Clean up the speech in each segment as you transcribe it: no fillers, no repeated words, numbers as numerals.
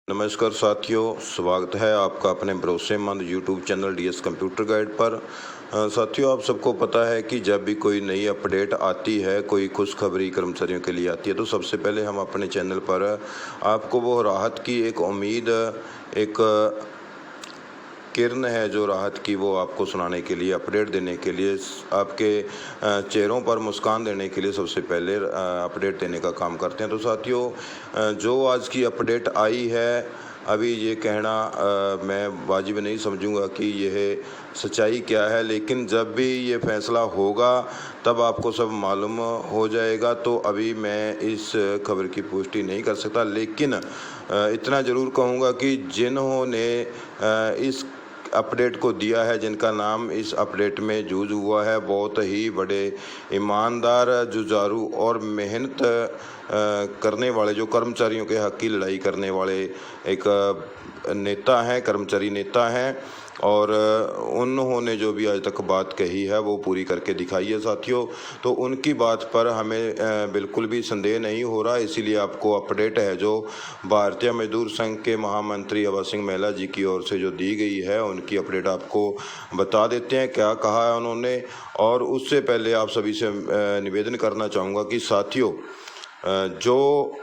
नमस्कार साथियों, स्वागत है आपका अपने भरोसेमंद YouTube channel DS computer guide पर। साथियों, आप सबको पता है कि जब भी कोई नई अपडेट आती है, कोई खुशखबरी कर्मचारियों के लिए आती है, तो सबसे पहले हम अपने चैनल पर आपको वो राहत की एक उम्मीद, एक किरण है जो राहत की, वो आपको सुनाने के लिए, अपडेट देने के लिए, आपके चेहरों पर मुस्कान देने के लिए सबसे पहले अपडेट देने का काम करते हैं। तो साथियों, जो आज की अपडेट आई है, अभी ये कहना मैं वाजिब नहीं समझूंगा कि यह सच्चाई क्या है, लेकिन जब भी ये फैसला होगा तब आपको सब मालूम हो जाएगा। तो अभी मैं इस खबर की पुष्टि नहीं कर सकता, लेकिन इतना ज़रूर कहूँगा कि जिन्होंने इस अपडेट को दिया है, जिनका नाम इस अपडेट में यूज हुआ है, बहुत ही बड़े ईमानदार, जुझारू और मेहनत करने वाले, जो कर्मचारियों के हक की लड़ाई करने वाले एक नेता हैं, कर्मचारी नेता हैं। और उन्होंने जो भी आज तक बात कही है वो पूरी करके दिखाई है साथियों। तो उनकी बात पर हमें बिल्कुल भी संदेह नहीं हो रहा, इसीलिए आपको अपडेट है जो भारतीय मजदूर संघ के महामंत्री अभय सिंह महिला जी की ओर से जो दी गई है, उनकी अपडेट आपको बता देते हैं क्या कहा है उन्होंने। और उससे पहले आप सभी से निवेदन करना चाहूँगा कि साथियों, जो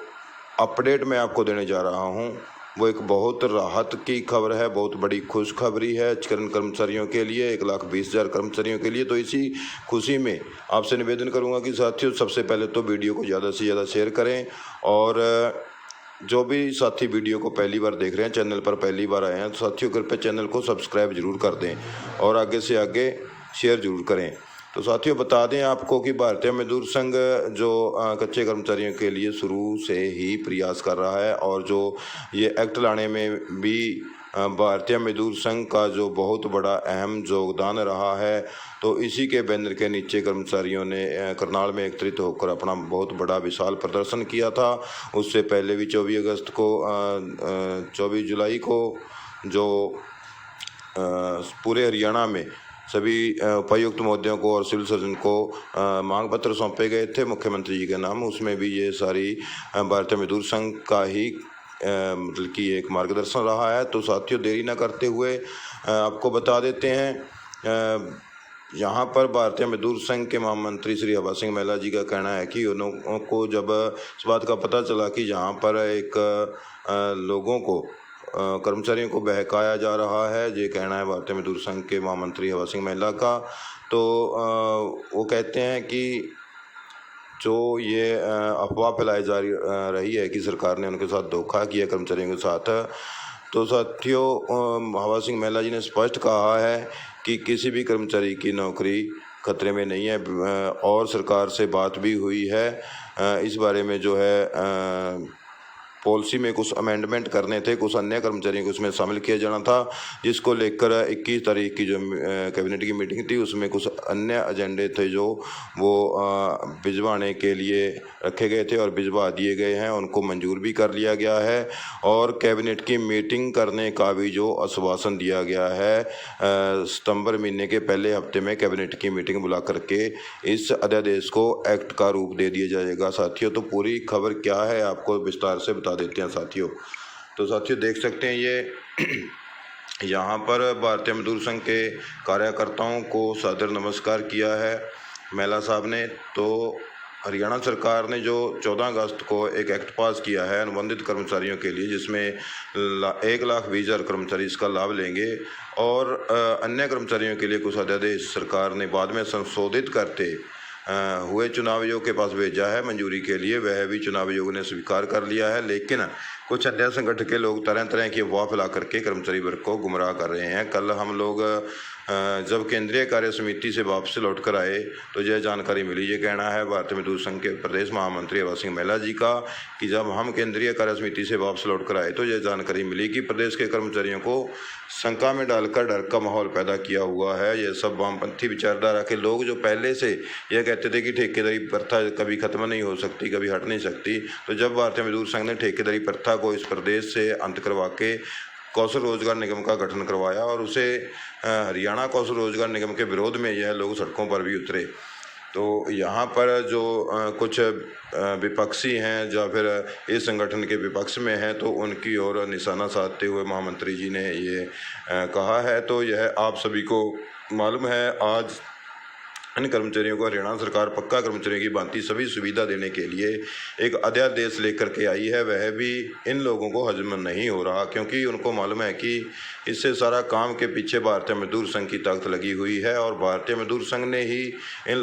अपडेट मैं आपको देने जा रहा हूँ वो एक बहुत राहत की खबर है, बहुत बड़ी खुशखबरी है कर्मचारियों के लिए, 1,20,000 कर्मचारियों के लिए। तो इसी खुशी में आपसे निवेदन करूंगा कि साथियों, सबसे पहले तो वीडियो को ज़्यादा से ज़्यादा शेयर करें, और जो भी साथी वीडियो को पहली बार देख रहे हैं, चैनल पर पहली बार आए हैं, तो साथियों कृपया चैनल को सब्सक्राइब जरूर कर दें और आगे से आगे शेयर जरूर करें। तो साथियों, बता दें आपको कि भारतीय मजदूर संघ जो कच्चे कर्मचारियों के लिए शुरू से ही प्रयास कर रहा है, और जो ये एक्ट लाने में भी भारतीय मजदूर संघ का जो बहुत बड़ा अहम योगदान रहा है। तो इसी के बैनर के नीचे कर्मचारियों ने करनाल में एकत्रित होकर अपना बहुत बड़ा विशाल प्रदर्शन किया था। उससे पहले भी 24 जुलाई को जो पूरे हरियाणा में सभी उपायुक्त महोदयों को और सिविल सर्जन को मांग पत्र सौंपे गए थे मुख्यमंत्री जी के नाम। उसमें भी ये सारी भारतीय मजदूर संघ का ही मतलब कि एक मार्गदर्शन रहा है। तो साथियों, देरी न करते हुए आपको बता देते हैं, यहाँ पर भारतीय मजदूर संघ के महामंत्री श्री अभय सिंह महिला जी का कहना है कि उनको जब इस बात का पता चला कि यहाँ पर एक लोगों को, कर्मचारियों को बहकाया जा रहा है, ये कहना है भारतीय मजदूर संघ के महामंत्री अभय सिंह महिला का। तो वो कहते हैं कि जो ये अफवाह फैलाई जा रही है कि सरकार ने उनके साथ धोखा किया कर्मचारियों के साथ, तो साथियों, अभय सिंह महिला जी ने स्पष्ट कहा है कि किसी भी कर्मचारी की नौकरी खतरे में नहीं है, और सरकार से बात भी हुई है इस बारे में, जो है पॉलिसी में कुछ अमेंडमेंट करने थे, कुछ अन्य कर्मचारियों को उसमें शामिल किया जाना था, जिसको लेकर 21 तारीख की जो कैबिनेट की मीटिंग थी, उसमें कुछ अन्य एजेंडे थे जो वो भिजवाने के लिए रखे गए थे और भिजवा दिए गए हैं, उनको मंजूर भी कर लिया गया है। और कैबिनेट की मीटिंग करने का भी जो आश्वासन दिया गया है, सितंबर महीने के पहले हफ्ते में कैबिनेट की मीटिंग बुला करके इस अध्यादेश को एक्ट का रूप दे दिया जाएगा साथियों। तो पूरी खबर क्या है आपको विस्तार से बता देते हैं साथियों। तो साथियों, देख सकते हैं ये यहाँ पर भारतीय मजदूर संघ के कार्यकर्ताओं को सादर नमस्कार किया है महिला साहब ने। तो हरियाणा सरकार ने जो 14 अगस्त को एक एक्ट पास किया है अनुबंधित कर्मचारियों के लिए, जिसमें 1,20,000 कर्मचारी इसका लाभ लेंगे, और अन्य कर्मचारियों के लिए कुछ अध्यादेश सरकार ने बाद में संशोधित करते हुए चुनाव आयोग के पास भेजा है मंजूरी के लिए। वह भी चुनाव आयोग ने स्वीकार कर लिया है, लेकिन कुछ अन्य संगठन के लोग तरह तरह की अफवाह फैला करके कर्मचारी वर्ग को गुमराह कर रहे हैं। कल हम लोग जब केंद्रीय कार्य समिति से वापस लौट कर आए तो यह जानकारी मिली, ये कहना है भारतीय मजदूर संघ के प्रदेश महामंत्री अभय सिंह महिला जी का, कि जब हम केंद्रीय कार्य समिति से वापस लौट कर आए तो यह जानकारी मिली कि प्रदेश के कर्मचारियों को शंका में डालकर डर का माहौल पैदा किया हुआ है। ये सब वामपंथी विचारधारा के लोग जो पहले से यह कहते थे कि ठेकेदारी प्रथा कभी खत्म नहीं हो सकती, कभी हट नहीं सकती, तो जब भारतीय मजदूर संघ ने ठेकेदारी प्रथा को इस प्रदेश से अंत करवा के कौशल रोजगार निगम का गठन करवाया, और उसे हरियाणा कौशल रोजगार निगम के विरोध में यह लोग सड़कों पर भी उतरे। तो यहाँ पर जो कुछ विपक्षी हैं या फिर इस संगठन के विपक्ष में हैं, तो उनकी ओर निशाना साधते हुए महामंत्री जी ने ये कहा है। तो यह आप सभी को मालूम है, आज इन कर्मचारियों को हरियाणा सरकार पक्का कर्मचारियों की भांति सभी सुविधा देने के लिए एक अध्यादेश लेकर के आई है। वह भी इन लोगों को हजम नहीं हो रहा, क्योंकि उनको मालूम है कि इससे सारा काम के पीछे भारतीय मजदूर संघ की ताकत लगी हुई है और भारतीय मजदूर संघ ने ही इन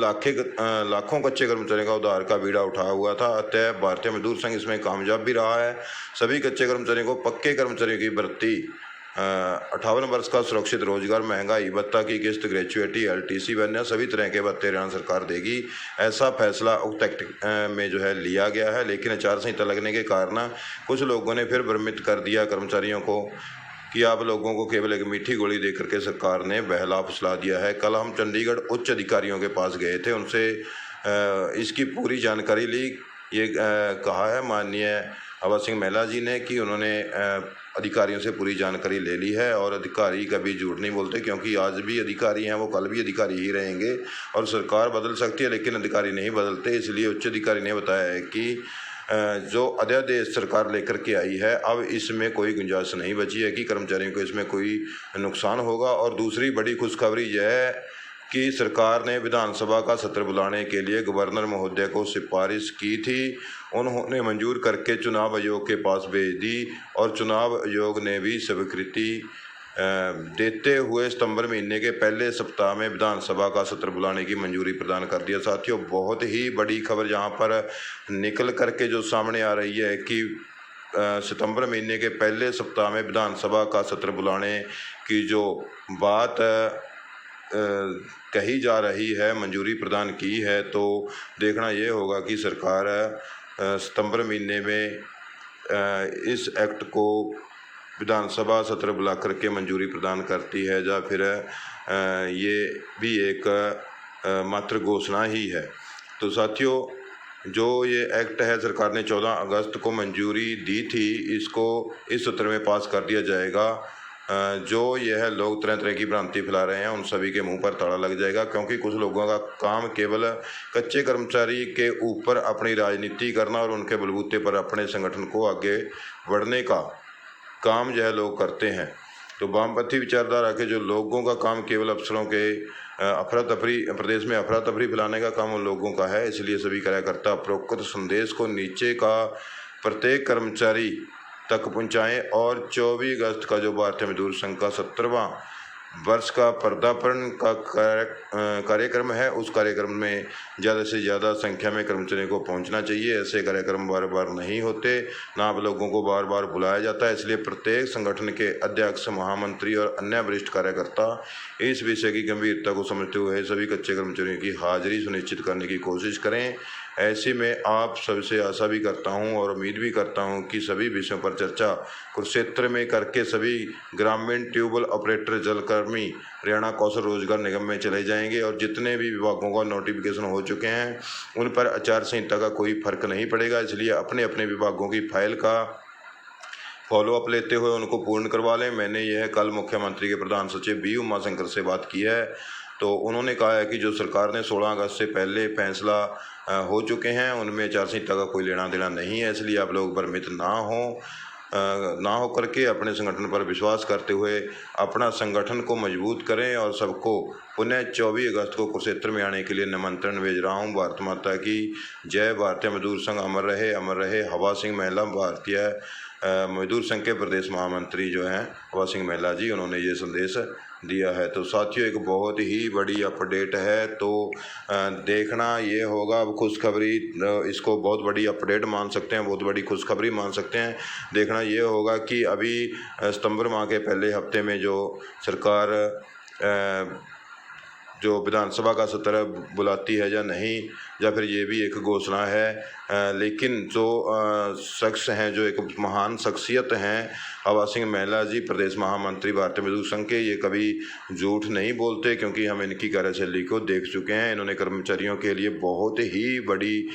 लाखों कच्चे कर्मचारियों का उधार का बीड़ा उठाया हुआ था। अतः भारतीय मजदूर संघ इसमें कामयाब भी रहा है। सभी कच्चे कर्मचारियों को पक्के कर्मचारियों की भर्ती, 58 वर्ष का सुरक्षित रोजगार, महंगाई भत्ता की किस्त, ग्रेचुएटी, LTC व अन्य सभी तरह के भत्ते हरियाणा सरकार देगी। ऐसा फैसला उक्त एक्ट में जो है लिया गया है। लेकिन आचार संहिता लगने के कारण कुछ लोगों ने फिर भ्रमित कर दिया कर्मचारियों को कि आप लोगों को केवल एक मीठी गोली देकर के सरकार ने बहला फुसला दिया है। कल हम चंडीगढ़ उच्च अधिकारियों के पास गए थे, उनसे इसकी पूरी जानकारी ली। ये कहा है माननीय हवा सिंह महिला जी ने कि उन्होंने अधिकारियों से पूरी जानकारी ले ली है और अधिकारी कभी झूठ नहीं बोलते, क्योंकि आज भी अधिकारी हैं वो कल भी अधिकारी ही रहेंगे और सरकार बदल सकती है लेकिन अधिकारी नहीं बदलते। इसलिए उच्च अधिकारी ने बताया है कि जो अध्यादेश सरकार लेकर के आई है, अब इसमें कोई गुंजाइश नहीं बची है कि कर्मचारियों को इसमें कोई नुकसान होगा। और दूसरी बड़ी खुशखबरी यह है कि सरकार ने विधानसभा का सत्र बुलाने के लिए गवर्नर महोदय को सिफारिश की थी। उन्होंने मंजूर करके चुनाव आयोग के पास भेज दी और चुनाव आयोग ने भी स्वीकृति देते हुए सितंबर महीने के पहले सप्ताह में विधानसभा का सत्र बुलाने की मंजूरी प्रदान कर दिया। साथियों, बहुत ही बड़ी खबर यहाँ पर निकल करके जो सामने आ रही है कि सितंबर महीने के पहले सप्ताह में विधानसभा का सत्र बुलाने की जो बात कही जा रही है, मंजूरी प्रदान की है, तो देखना ये होगा कि सरकार सितंबर महीने में इस एक्ट को विधानसभा सत्र बुला करके मंजूरी प्रदान करती है या फिर ये भी एक मात्र घोषणा ही है। तो साथियों, जो ये एक्ट है सरकार ने 14 अगस्त को मंजूरी दी थी, इसको इस सत्र में पास कर दिया जाएगा। जो यह लोग तरह तरह की भ्रांति फैला रहे हैं उन सभी के मुंह पर ताला लग जाएगा, क्योंकि कुछ लोगों का काम केवल कच्चे कर्मचारी के ऊपर अपनी राजनीति करना और उनके बलबूते पर अपने संगठन को आगे बढ़ने का काम यह लोग करते हैं। तो वामपंथी विचारधारा के जो लोगों का काम केवल अफसरों के अफरा तफरी, प्रदेश में अफरा तफरी फैलाने का काम उन लोगों का है। इसलिए सभी कार्यकर्ता उपरोक्त संदेश को नीचे का प्रत्येक कर्मचारी तक पहुंचाएं और 24 अगस्त का जो भारतीय मजदूर संघ का 17वां वर्ष का पदार्पण का कार्यक्रम है, उस कार्यक्रम में ज़्यादा से ज़्यादा संख्या में कर्मचारियों को पहुंचना चाहिए। ऐसे कार्यक्रम बार बार नहीं होते, ना आप लोगों को बार बार बुलाया जाता है। इसलिए प्रत्येक संगठन के अध्यक्ष, महामंत्री और अन्य वरिष्ठ कार्यकर्ता इस विषय की गंभीरता को समझते हुए सभी कच्चे कर्मचारियों की हाजिरी सुनिश्चित करने की कोशिश करें। ऐसे में आप सबसे आशा भी करता हूं और उम्मीद भी करता हूं कि सभी विषयों पर चर्चा कुरुक्षेत्र में करके सभी ग्रामीण ट्यूबवेल ऑपरेटर, जलकर्मी हरियाणा कौशल रोजगार निगम में चले जाएंगे और जितने भी विभागों का नोटिफिकेशन हो चुके हैं उन पर आचार संहिता का कोई फर्क नहीं पड़ेगा। इसलिए अपने अपने विभागों की फाइल का फॉलोअप लेते हुए उनको पूर्ण करवा लें। मैंने यह कल मुख्यमंत्री के प्रधान सचिव बी उमाशंकर से बात की है, तो उन्होंने कहा है कि जो सरकार ने 16 अगस्त से पहले फैसला हो चुके हैं उनमें आचार संहिता का कोई लेना देना नहीं है। इसलिए आप लोग भ्रमित ना हो करके अपने संगठन पर विश्वास करते हुए अपना संगठन को मजबूत करें और सबको पुनः 24 अगस्त को कुरुक्षेत्र में आने के लिए निमंत्रण भेज रहा हूं। भारत माता की जय। भारतीय मजदूर संघ अमर रहे, अमर रहे। हवा सिंह महिला भारतीय मजदूर संघ के प्रदेश महामंत्री जो हैं हवा सिंह महिला जी, उन्होंने ये संदेश दिया है। तो साथियों, एक बहुत ही बड़ी अपडेट है। तो देखना ये होगा, अब खुशखबरी, इसको बहुत बड़ी अपडेट मान सकते हैं, बहुत बड़ी खुशखबरी मान सकते हैं। देखना ये होगा कि अभी सितंबर माह के पहले हफ्ते में जो सरकार जो विधानसभा का सत्र बुलाती है या नहीं, या फिर ये भी एक घोषणा है। लेकिन जो शख्स हैं, जो एक महान शख्सियत हैं हवा सिंह महिला जी, प्रदेश महामंत्री भारतीय मजदूर संघ के, ये कभी झूठ नहीं बोलते, क्योंकि हम इनकी कार्यशैली को देख चुके हैं। इन्होंने कर्मचारियों के लिए बहुत ही बड़ी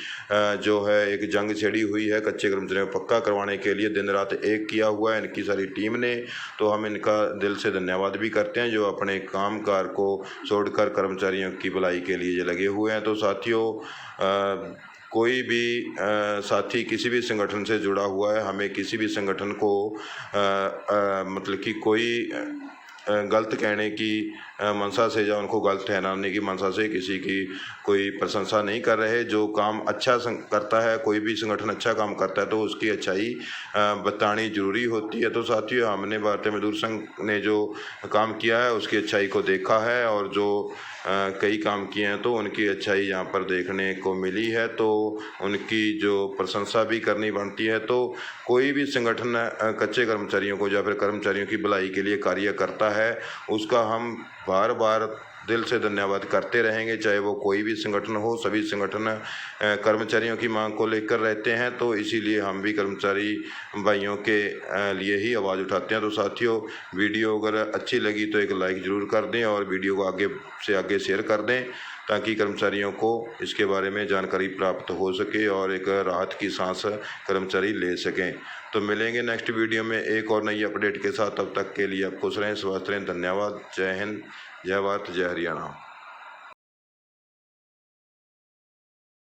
जो है एक जंग छेड़ी हुई है, कच्चे कर्मचारियों को पक्का करवाने के लिए दिन रात एक किया हुआ है इनकी सारी टीम ने। तो हम इनका दिल से धन्यवाद भी करते हैं, जो अपने कामकाज को छोड़कर कर्मचारियों की भलाई के लिए ये लगे हुए हैं। तो साथियों, कोई भी साथी किसी भी संगठन से जुड़ा हुआ है, हमें किसी भी संगठन को मतलब कि कोई गलत कहने की मंशा से या उनको गलत ठहराने की मंशा से किसी की कोई प्रशंसा नहीं कर रहे। जो काम अच्छा करता है, कोई भी संगठन अच्छा काम करता है तो उसकी अच्छाई बतानी जरूरी होती है। तो साथियों, हमने भारतीय मजदूर संघ ने जो काम किया है उसकी अच्छाई को देखा है, और जो कई काम किए हैं तो उनकी अच्छाई यहाँ पर देखने को मिली है, तो उनकी जो प्रशंसा भी करनी बनती है। तो कोई भी संगठन कच्चे कर्मचारियों को या फिर कर्मचारियों की भलाई के लिए कार्य करता है, उसका हम बार बार दिल से धन्यवाद करते रहेंगे, चाहे वो कोई भी संगठन हो। सभी संगठन कर्मचारियों की मांग को लेकर रहते हैं, तो इसीलिए हम भी कर्मचारी भाइयों के लिए ही आवाज़ उठाते हैं। तो साथियों, वीडियो अगर अच्छी लगी तो एक लाइक ज़रूर कर दें और वीडियो को आगे से आगे शेयर कर दें, ताकि कर्मचारियों को इसके बारे में जानकारी प्राप्त हो सके और एक राहत की सांस कर्मचारी ले सकें। तो मिलेंगे नेक्स्ट वीडियो में एक और नई अपडेट के साथ। तब तक के लिए आप खुश रहें, स्वस्थ रहें। धन्यवाद। जय हिंद, जय भारत, जय हरियाणा।